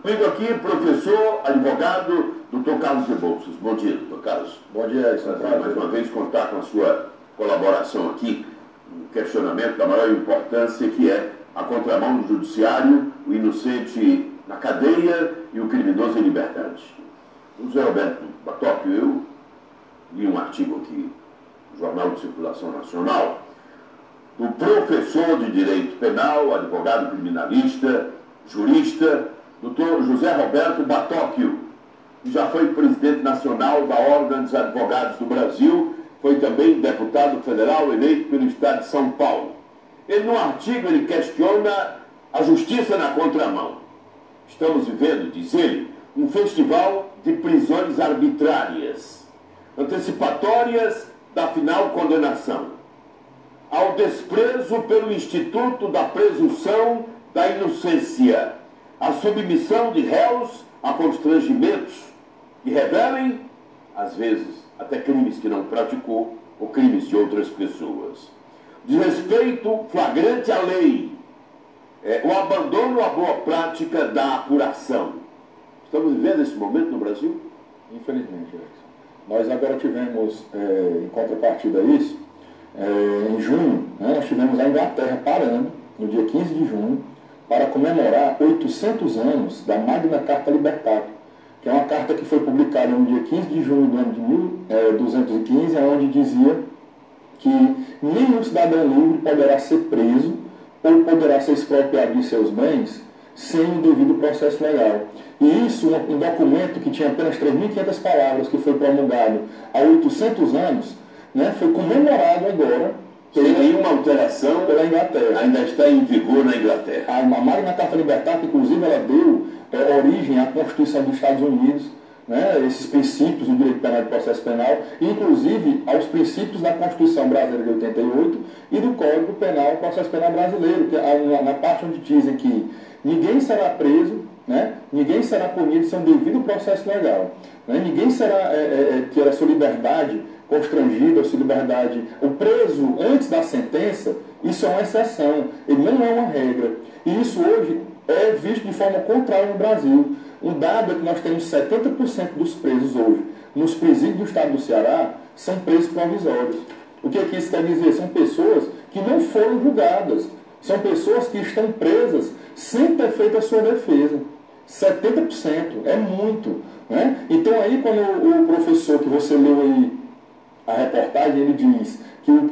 Comigo aqui, professor, advogado, doutor Carlos Rebouças. Bom dia, doutor Carlos. Bom dia, Prazer mais uma vez contar com a sua colaboração aqui, um questionamento da maior importância, que é a contramão do judiciário, o inocente na cadeia e o criminoso em liberdade. O José Roberto Batóquio, eu li um artigo aqui no Jornal de Circulação Nacional, do professor de Direito Penal, advogado criminalista, jurista, doutor José Roberto Batóquio, que já foi presidente nacional da Ordem dos Advogados do Brasil, foi também deputado federal eleito pelo Estado de São Paulo. Ele, no artigo, ele questiona a justiça na contramão. Estamos vivendo, diz ele, um festival de prisões arbitrárias, antecipatórias da final condenação, ao desprezo pelo Instituto da Presunção da Inocência, a submissão de réus a constrangimentos que revelem, às vezes, até crimes que não praticou ou crimes de outras pessoas. Desrespeito flagrante à lei, o abandono à boa prática da apuração. Estamos vivendo esse momento no Brasil? Infelizmente, nós agora tivemos, em contrapartida a isso, em junho, nós tivemos a Inglaterra parando, no dia 15 de junho, para comemorar 800 anos da Magna Carta Libertatum, que é uma carta que foi publicada no dia 15 de junho do ano de 1215, onde dizia que nenhum cidadão livre poderá ser preso ou poderá ser expropriado de seus bens sem o devido processo legal. E isso, um documento que tinha apenas 3.500 palavras, que foi promulgado há 800 anos, foi comemorado agora sem nenhuma alteração pela Inglaterra. Ainda está em vigor na Inglaterra. A Magna Carta Libertatum, inclusive, ela deu origem à Constituição dos Estados Unidos, esses princípios do direito penal e do processo penal, inclusive aos princípios da Constituição Brasileira de 88 e do Código Penal e Processo Penal Brasileiro, que na parte onde dizem que ninguém será preso, ninguém será punido sem um devido processo legal, ninguém será terá sua liberdade constrangida, sua liberdade, o preso antes da sentença, isso é uma exceção, ele não é uma regra. E isso hoje é visto de forma contrária no Brasil. Um dado é que nós temos 70% dos presos hoje nos presídios do estado do Ceará são presos provisórios. O que isso quer dizer? São pessoas que não foram julgadas, são pessoas que estão presas sem ter feito a sua defesa. 70% é muito. Então aí quando o professor que você leu aí a reportagem, ele diz que o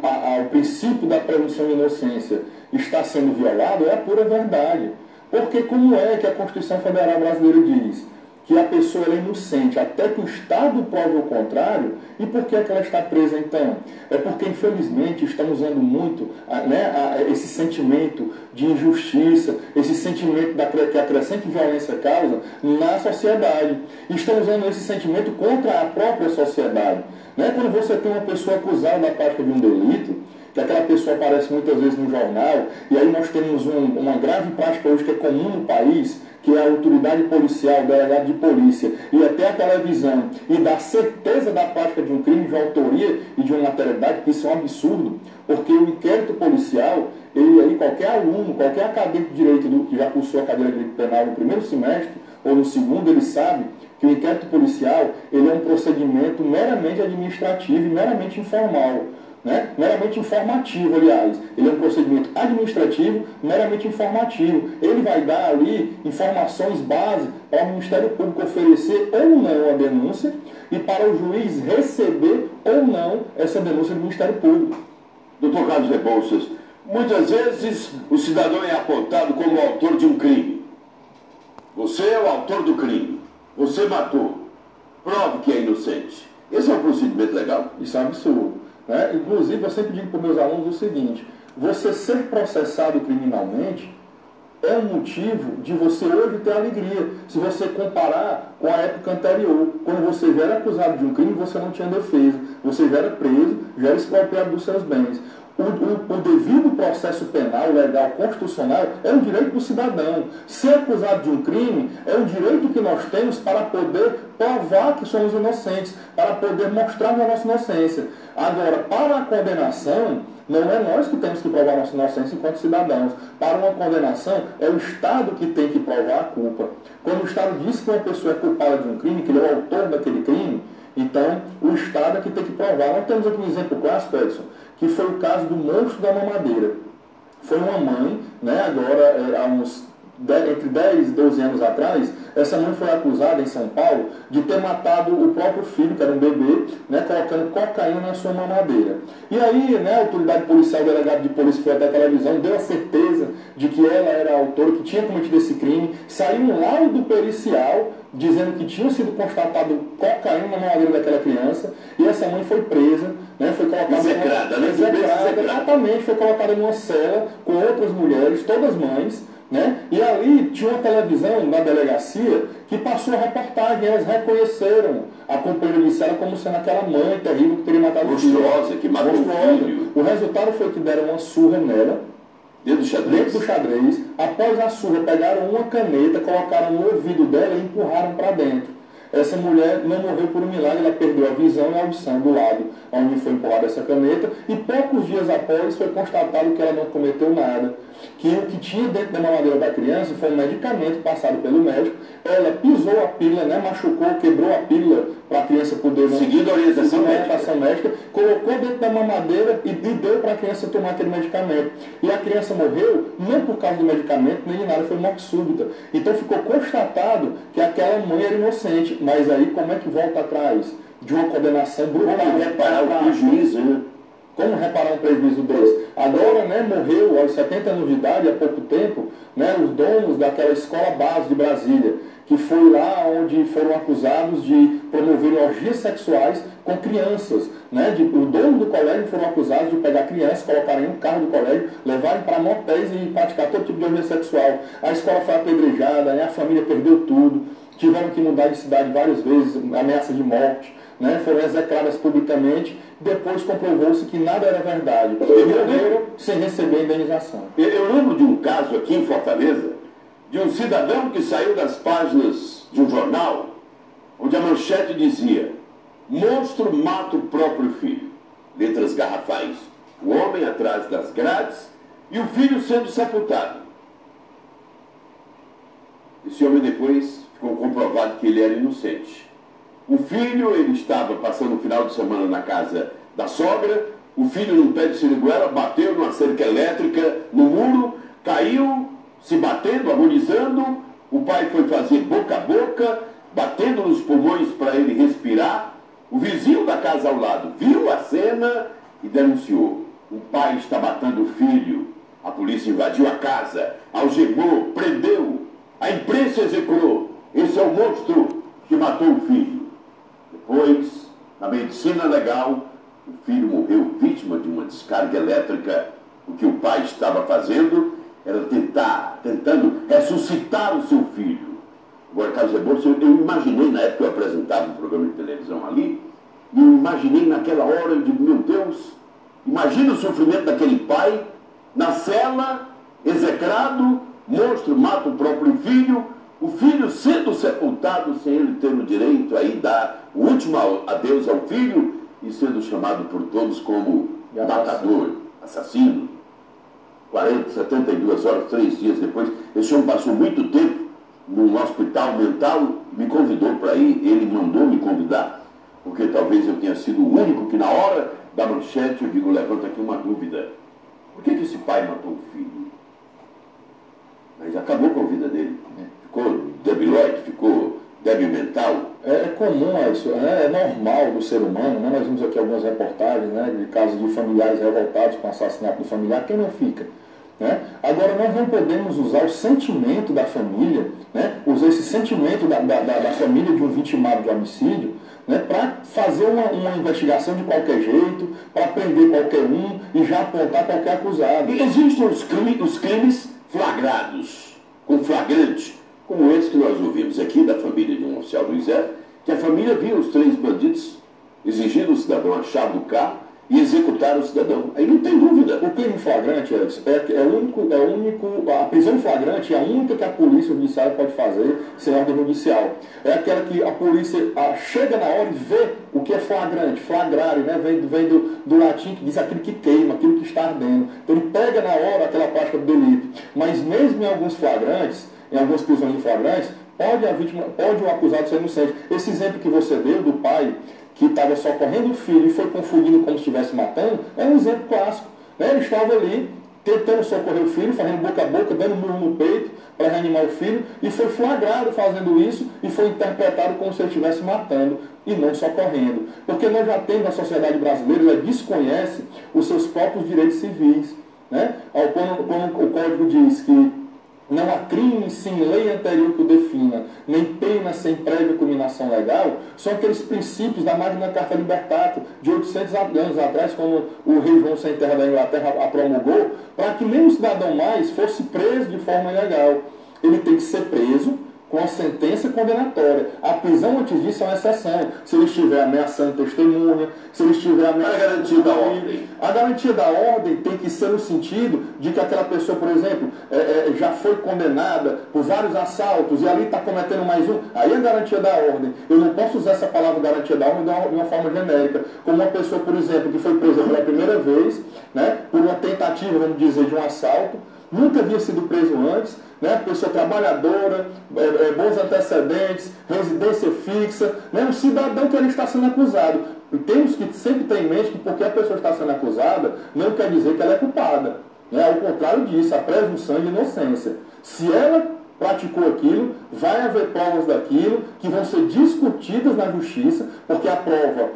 princípio da presunção de inocência está sendo violado, é a pura verdade. Porque como é que a Constituição Federal Brasileira diz que a pessoa é inocente até que o Estado prove o contrário? E por que ela está presa então? É porque, infelizmente, estamos usando muito esse sentimento de injustiça, esse sentimento que a crescente violência causa na sociedade. E estamos usando esse sentimento contra a própria sociedade. Quando você tem uma pessoa acusada da prática de um delito, que aquela pessoa aparece muitas vezes no jornal, e aí nós temos uma grave prática hoje que é comum no país, que é a autoridade policial, o delegado de polícia, e até a televisão, e dá certeza da prática de um crime de autoria e de uma materialidade, que isso é um absurdo, porque o inquérito policial, ele aí, qualquer aluno, qualquer acadêmico de direito que já cursou a cadeira de direito penal no primeiro semestre, ou no segundo, ele sabe que o inquérito policial, ele é um procedimento meramente administrativo e meramente informal. Meramente informativo, aliás. Ele é um procedimento administrativo, meramente informativo. Ele vai dar ali informações base para o Ministério Público oferecer ou não a denúncia e para o juiz receber ou não essa denúncia do Ministério Público. Doutor Carlos Rebouças, muitas vezes o cidadão é apontado como o autor de um crime. Você é o autor do crime. Você matou. Prove que é inocente. Esse é um procedimento legal. Isso é um absurdo. Inclusive, eu sempre digo para os meus alunos o seguinte: você ser processado criminalmente é um motivo de você hoje ter alegria. Se você comparar com a época anterior, quando você já era acusado de um crime, você não tinha defesa, você já era preso, já era expropriado dos seus bens. O devido processo penal, legal, constitucional, é um direito do cidadão. Ser acusado de um crime é um direito que nós temos para poder provar que somos inocentes, para poder mostrar a nossa inocência. Agora, para a condenação, Não é nós que temos que provar nossa inocência enquanto cidadãos. Para uma condenação, é o Estado que tem que provar a culpa. Quando o Estado diz que uma pessoa é culpada de um crime, que ele é o autor daquele crime, então o Estado é que tem que provar. Nós temos aqui um exemplo clássico, Edson, que foi o caso do monstro da mamadeira. Foi uma mãe, né, agora há uns entre 10 e 12 anos atrás, essa mãe foi acusada em São Paulo de ter matado o próprio filho, que era um bebê, né, colocando cocaína na sua mamadeira. E aí, né, a autoridade policial, o delegado de polícia foi até a televisão, deu a certeza de que ela era a autora, que tinha cometido esse crime. Saiu um laudo pericial dizendo que tinha sido constatado cocaína na mamadeira daquela criança, e essa mãe foi presa, né, foi colocada exatamente, foi colocada numa cela com outras mulheres, todas mães, né? E ali tinha uma televisão na delegacia que passou a reportagem, elas reconheceram a companheira de cela como sendo aquela mãe terrível que teria matado o filho. Monstruosa, que matou o filho. O resultado foi que deram uma surra nela, dentro do xadrez. Após a surra, pegaram uma caneta, colocaram no ouvido dela e empurraram para dentro. Essa mulher não morreu por um milagre, ela perdeu a visão e a audição do lado onde foi empurrada essa caneta, e poucos dias após foi constatado que ela não cometeu nada, que o que tinha dentro da mamadeira da criança foi um medicamento passado pelo médico. Ela pisou a pílula, né, machucou, quebrou a pílula para a criança poder... Seguindo a orientação médica, colocou dentro da mamadeira e deu para a criança tomar aquele medicamento. E a criança morreu não por causa do medicamento, nem de nada, foi morte súbita. Então ficou constatado que aquela mãe era inocente. Mas aí como é que volta atrás de uma condenação brutal? Como reparar o prejuízo, né? Como reparar um prejuízo desse? Agora, né, morreu aos 70 anos de idade, há pouco tempo, né, os donos daquela escola base de Brasília, que foi lá onde foram acusados de promover orgias sexuais com crianças. Né, o dono do colégio foram acusados de pegar crianças, colocarem em um carro do colégio, levarem para motéis e praticar todo tipo de orgia sexual. A escola foi apedrejada, né, a família perdeu tudo, tiveram que mudar de cidade várias vezes, ameaça de morte, né, foram execradas publicamente. Depois comprovou-se que nada era verdade. E morreram sem receber indenização. Eu lembro de um caso aqui em Fortaleza, de um cidadão que saiu das páginas de um jornal, onde a manchete dizia: monstro mata o próprio filho. Letras garrafais. O homem atrás das grades e o filho sendo sepultado. Esse homem depois ficou comprovado que ele era inocente. O filho, ele estava passando o final de semana na casa da sogra, o filho num pé de siriguela bateu numa cerca elétrica no muro, caiu, se batendo, agonizando. O pai foi fazer boca a boca, batendo nos pulmões para ele respirar. O vizinho da casa ao lado viu a cena e denunciou. O pai está matando o filho. A polícia invadiu a casa, algemou, prendeu. A imprensa execrou. Esse é o monstro que matou o filho. Depois, na medicina legal, o filho morreu vítima de uma descarga elétrica. O que o pai estava fazendo era tentando ressuscitar o seu filho. Agora, Carlos Rebouças, eu imaginei, na época que eu apresentava um programa de televisão ali, e eu imaginei naquela hora, eu digo, meu Deus, imagina o sofrimento daquele pai, na cela, execrado, monstro mata o próprio filho, o filho sendo sepultado sem ele ter o direito a dar o último adeus ao filho e sendo chamado por todos como matador, assassino. 40, 72 horas, 3 dias depois, esse homem passou muito tempo num hospital mental e me convidou para ir. Ele mandou me convidar, porque talvez eu tenha sido o único que na hora da manchete eu digo, levanta aqui uma dúvida. Por que esse pai matou o filho? Mas acabou com a vida dele. Ficou debilóide, ficou débil mental. É comum isso, né? É normal do ser humano, né? Nós vimos aqui algumas reportagens, né, de casos de familiares revoltados com o assassinato do familiar. Quem não fica? Né? Agora, nós não podemos usar o sentimento da família, né? Usar esse sentimento da família de um vitimado de homicídio, né, para fazer uma investigação de qualquer jeito, para prender qualquer um e já apontar qualquer acusado. E existem os crimes flagrados, com flagrante, como esse que nós ouvimos aqui da família de um oficial do Exército, que a família viu os 3 bandidos exigindo o cidadão a chave do carro e executar o cidadão. Aí não tem dúvida. O crime flagrante, Edson, a prisão em flagrante é a única que a polícia judiciária pode fazer sem ordem judicial. É aquela que a polícia chega na hora e vê o que é flagrante, flagrare, né? Vem do latim que diz aquilo que queima, aquilo que está ardendo. Então ele pega na hora aquela prática do delito. Mas mesmo em alguns flagrantes, em algumas prisões em flagrantes, pode o acusado ser inocente. Esse exemplo que você deu do pai que estava socorrendo o filho e foi confundido como se estivesse matando, é um exemplo clássico. Né? Ele estava ali tentando socorrer o filho, fazendo boca a boca, dando murro no peito para reanimar o filho, e foi flagrado fazendo isso e foi interpretado como se ele estivesse matando e não socorrendo. Porque nós já temos, a sociedade brasileira, ela desconhece os seus próprios direitos civis. Né? Quando o Código diz que não há crime sem lei anterior que o defina, nem pena sem prévia culminação legal, são aqueles princípios da Magna Carta Libertatum, de 800 anos atrás, quando o rei João Sem Terra da Inglaterra a promulgou, para que nenhum cidadão mais fosse preso de forma ilegal. Ele tem que ser preso com a sentença condenatória. A prisão antes disso é uma exceção. Se ele estiver ameaçando testemunha, se ele estiver ameaçando... A garantia da ordem. A garantia da ordem tem que ser no sentido de que aquela pessoa, por exemplo, já foi condenada por vários assaltos e ali está cometendo mais um. Aí a garantia da ordem. Eu não posso usar essa palavra garantia da ordem de uma forma genérica. Como uma pessoa, por exemplo, que foi presa pela primeira vez, né, por uma tentativa, vamos dizer, de um assalto, nunca havia sido preso antes, né? Pessoa trabalhadora, bons antecedentes, residência fixa, né? Um cidadão que ele está sendo acusado. E temos que sempre ter em mente que porque a pessoa está sendo acusada, não quer dizer que ela é culpada. Né? Ao contrário disso, a presunção de inocência. Se ela praticou aquilo, vai haver provas daquilo que vão ser discutidas na justiça, porque a prova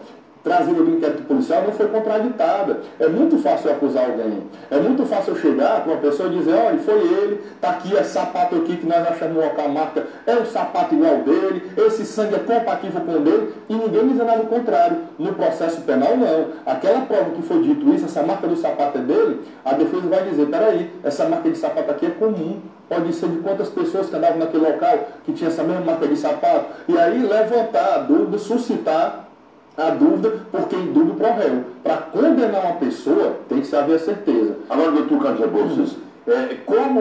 trazida do inquérito policial não foi contraditada. É muito fácil eu acusar alguém. É muito fácil eu chegar para uma pessoa e dizer, olha, foi ele, está aqui, é sapato aqui que nós achamos no local, a marca é um sapato igual dele, esse sangue é compatível com o dele, e ninguém diz nada do contrário. No processo penal, não. Aquela prova que foi dito isso, essa marca do sapato é dele, a defesa vai dizer, peraí, essa marca de sapato aqui é comum. Pode ser de quantas pessoas que andavam naquele local que tinha essa mesma marca de sapato. E aí levantar a dúvida, suscitar a dúvida, porque em dúvida pro réu. Para condenar uma pessoa, tem que saber a certeza. Agora, doutor Carlos Rebouças, como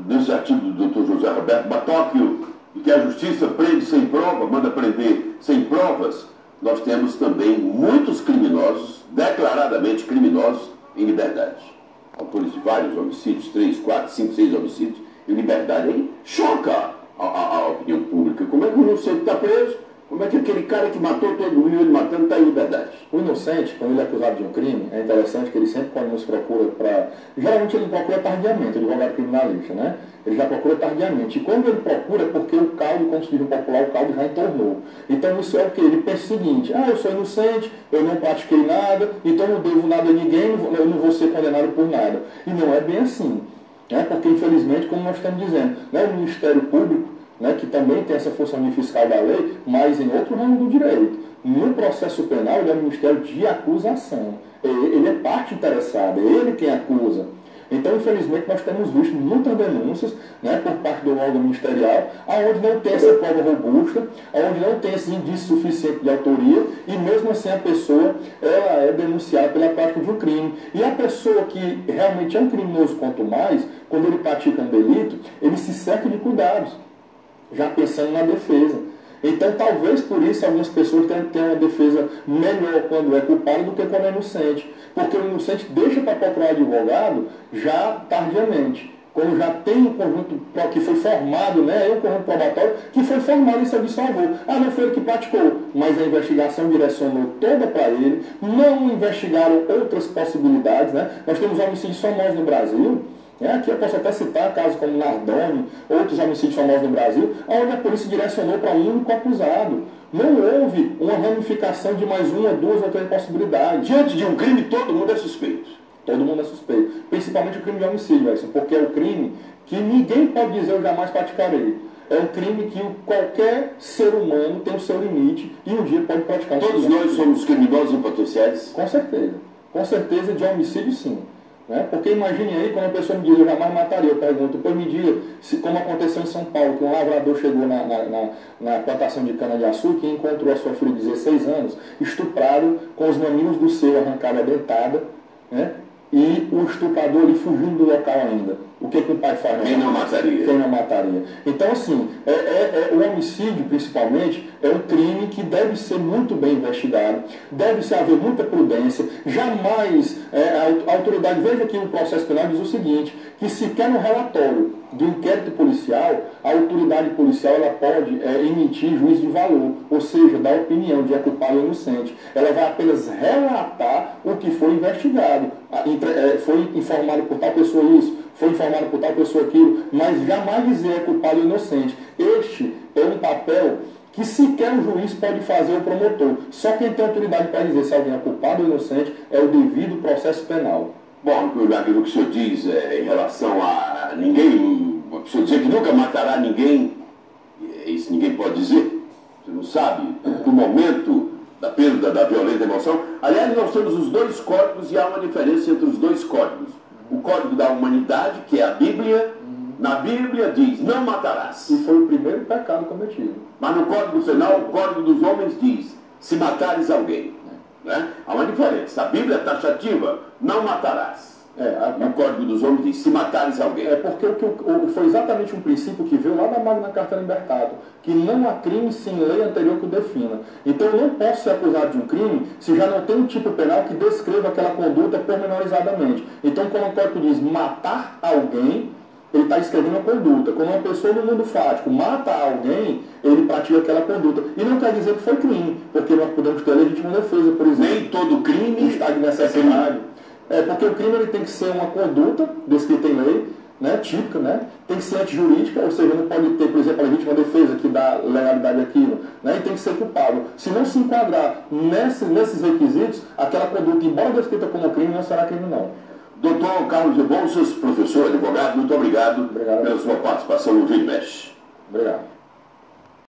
nesse artigo do doutor José Roberto Batóquio, que a justiça prende sem prova, manda prender sem provas, nós temos também muitos criminosos, declaradamente criminosos, em liberdade. Autores de vários homicídios, 3, 4, 5, 6 homicídios, em liberdade. Aí choca a opinião pública. Como é que o inocente está preso? Como é que aquele cara que matou todo mundo, ele matando, está em liberdade? O inocente, quando ele é acusado de um crime, é interessante que ele sempre, quando nos procura para... Geralmente ele procura tardiamente, o advogado criminalista, né? Ele já procura tardiamente. E quando ele procura, é porque o caldo, como se diz no popular, o caldo já entornou. Então isso é o que? Ele pensa o seguinte, eu sou inocente, eu não pratiquei nada, então eu não devo nada a ninguém, eu não vou ser condenado por nada. E não é bem assim. Né? Porque, infelizmente, como nós estamos dizendo, né, o Ministério Público, né, que também tem essa função fiscal da lei, mas em outro ramo do direito. No processo penal, ele é o Ministério de Acusação. Ele é parte interessada, é ele quem acusa. Então, infelizmente, nós temos visto muitas denúncias, né, por parte do órgão ministerial, onde não tem essa prova robusta, onde não tem esse indício suficiente de autoria, e mesmo assim a pessoa ela é denunciada pela prática de um crime. E a pessoa que realmente é um criminoso, quanto mais, quando ele pratica um delito, ele se cerca de cuidados, já pensando na defesa. Então, talvez por isso algumas pessoas tenham uma defesa melhor quando é culpado do que quando é inocente. Porque o inocente deixa para procurar advogado já tardiamente. Quando já tem um conjunto que foi formado, né, um conjunto probatório que foi formado em seu desfavor. Não foi ele que praticou, mas a investigação direcionou toda para ele, não investigaram outras possibilidades. Né? Nós temos homicídios famosos no Brasil. Aqui eu posso até citar casos como Nardoni, outros homicídios famosos no Brasil, onde a polícia direcionou para um único acusado. Não houve uma ramificação de mais uma, duas ou três possibilidades. Diante de um crime, todo mundo é suspeito. Todo mundo é suspeito. Principalmente o crime de homicídio, porque é o crime que ninguém pode dizer eu jamais praticarei. É um crime que qualquer ser humano tem o seu limite e um dia pode praticar. Todos nós somos criminosos em potenciais? Com certeza. Com certeza, de homicídio sim. Né? Porque imagine aí, quando a pessoa me diz, eu jamais mataria, eu pergunto, depois me diga, como aconteceu em São Paulo, que um lavrador chegou na plantação de cana-de-açúcar e encontrou a sua filha de 16 anos, estuprado, com os mamilos do seio arrancados a dentada, né? E o estuprador ali fugindo do local ainda. O que o pai faz? Quem não mataria? Quem não mataria? Então, assim, o homicídio, principalmente, é um crime que deve ser muito bem investigado, deve haver muita prudência, jamais a autoridade, veja que o processo penal diz o seguinte, que sequer no relatório do inquérito policial, a autoridade policial ela pode emitir juízo de valor, ou seja, dar opinião de é culpado ou inocente. Ela vai apenas relatar o que foi investigado. Foi informado por tal pessoa isso, foi informado por tal pessoa aquilo, mas jamais dizer é culpado ou inocente. Este é um papel que sequer o juiz pode fazer o promotor. Só quem tem autoridade para dizer se alguém é culpado ou inocente é o devido processo penal. Bom, aquilo que o senhor diz em relação a ninguém, a pessoa dizer que nunca matará ninguém, isso ninguém pode dizer. Você não sabe do momento da perda da violenta emoção. Aliás, nós temos os dois códigos e há uma diferença entre os dois códigos. O código da humanidade, que é a Bíblia, na Bíblia diz, não matarás. E foi o primeiro pecado cometido. Mas no Código Penal, o Código dos Homens diz, se matares alguém. Né? Há uma diferença. A Bíblia é taxativa, não matarás. E o Código dos Homens diz, se matares alguém. Porque foi exatamente um princípio que veio lá da Magna Carta Libertatum, que não há crime sem lei anterior que o defina. Então eu não posso ser acusado de um crime se já não tem um tipo penal que descreva aquela conduta pormenorizadamente. Então quando o Código diz matar alguém, ele está escrevendo a conduta. Quando uma pessoa no mundo fático mata alguém, ele pratica aquela conduta. E não quer dizer que foi crime, porque nós podemos ter a legítima defesa, por exemplo. Nem todo crime está de necessidade. Porque o crime ele tem que ser uma conduta descrita em lei, né, típica, né, tem que ser antijurídica, ou seja, não pode ter, por exemplo, a legítima defesa que dá legalidade àquilo, né, e tem que ser culpável. Se não se enquadrar nesses requisitos, aquela conduta, embora descrita como crime, não será crime não. Doutor Carlos Rebouças, professor, advogado, muito obrigado pela sua participação no Vídeo Mesh. Obrigado.